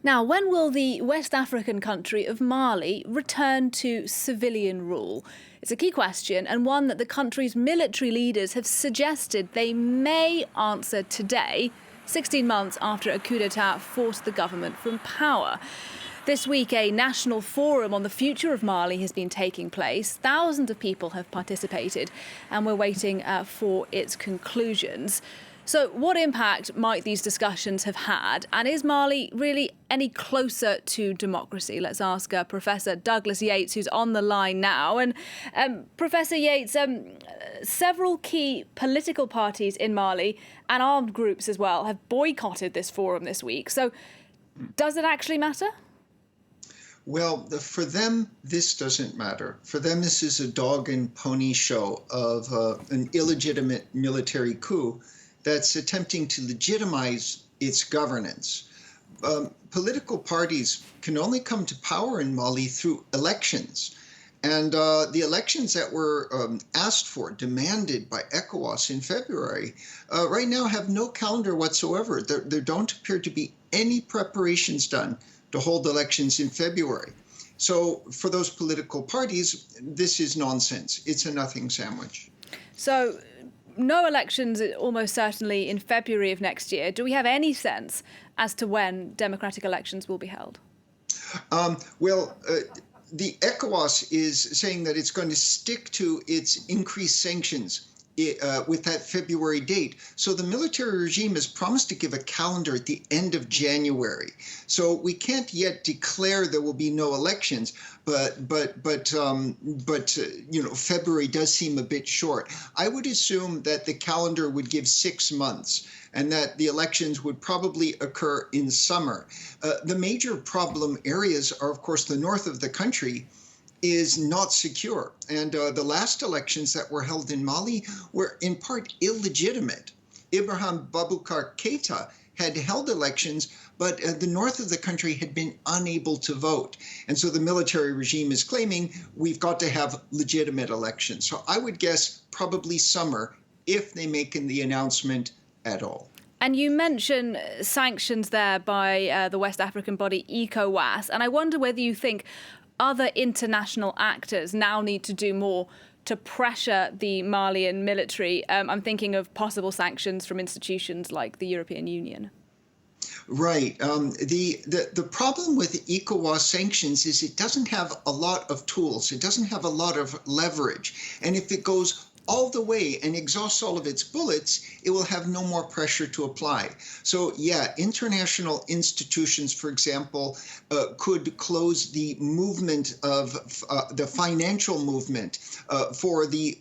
Now, when will the West African country of Mali return to civilian rule? It's a key question, and one that the country's military leaders have suggested they may answer today, 16 months after a coup d'etat forced the government from power. This week, a national forum on the future of Mali has been taking place. Thousands of people have participated, and we're waiting for its conclusions. So what impact might these discussions have had? And is Mali really any closer to democracy? Let's ask Professor Douglas Yates, who's on the line now. And Professor Yates, several key political parties in Mali and armed groups as well have boycotted this forum this week. So does it actually matter? Well, for them, this doesn't matter. For them, this is a dog and pony show of an illegitimate military coup that's attempting to legitimize its governance. Political parties can only come to power in Mali through elections. And the elections that were asked for, demanded by ECOWAS in February, right now have no calendar whatsoever. There don't appear to be any preparations done to hold elections in February. So for those political parties, this is nonsense. It's a nothing sandwich. So no elections almost certainly in February of next year. Do we have any sense as to when democratic elections will be held? The ECOWAS is saying that it's going to stick to its increased sanctions with that February date. So the military regime has promised to give a calendar at the end of January. So we can't yet declare there will be no elections, but February does seem a bit short. I would assume that the calendar would give 6 months and that the elections would probably occur in summer. The major problem areas are, of course, the north of the country is not secure. And the last elections that were held in Mali were in part illegitimate. Ibrahim Boubacar Keita had held elections, but the north of the country had been unable to vote. And so the military regime is claiming we've got to have legitimate elections. So I would guess probably summer if they make the announcement at all. And you mentioned sanctions there by the West African body ECOWAS. And I wonder whether you think other international actors now need to do more to pressure the Malian military. I'm thinking of possible sanctions from institutions like the European Union. Right. The problem with ECOWAS sanctions is it doesn't have a lot of tools. It doesn't have a lot of leverage. And if it goes all the way and exhausts all of its bullets, it will have no more pressure to apply. So yeah, international institutions, for example, could close the movement of the financial movement for the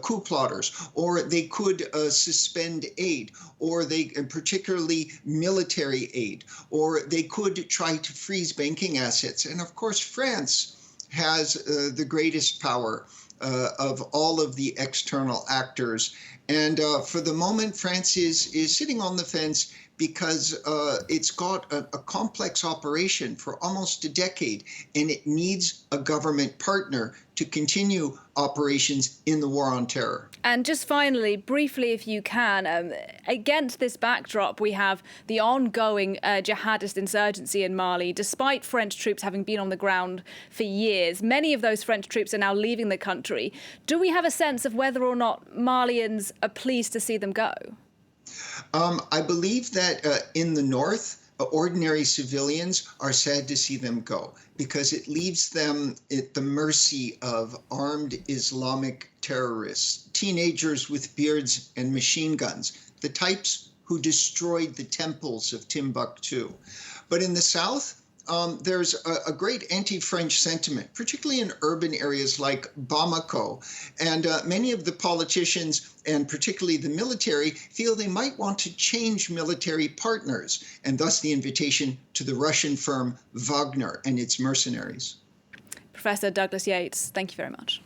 coup plotters, or they could suspend aid, or particularly military aid, or they could try to freeze banking assets. And of course, France has the greatest power of all of the external actors. And for the moment, France is sitting on the fence because it's got a complex operation for almost a decade, and it needs a government partner to continue operations in the war on terror. And just finally, briefly, if you can, against this backdrop, we have the ongoing jihadist insurgency in Mali, despite French troops having been on the ground for years. Many of those French troops are now leaving the country. Do we have a sense of whether or not Malians are pleased to see them go? I believe that in the north, ordinary civilians are sad to see them go because it leaves them at the mercy of armed Islamic terrorists, teenagers with beards and machine guns, the types who destroyed the temples of Timbuktu. But in the south, there's a great anti-French sentiment, particularly in urban areas like Bamako. And many of the politicians, and particularly the military, feel they might want to change military partners, and thus the invitation to the Russian firm Wagner and its mercenaries. Professor Douglas Yates, thank you very much.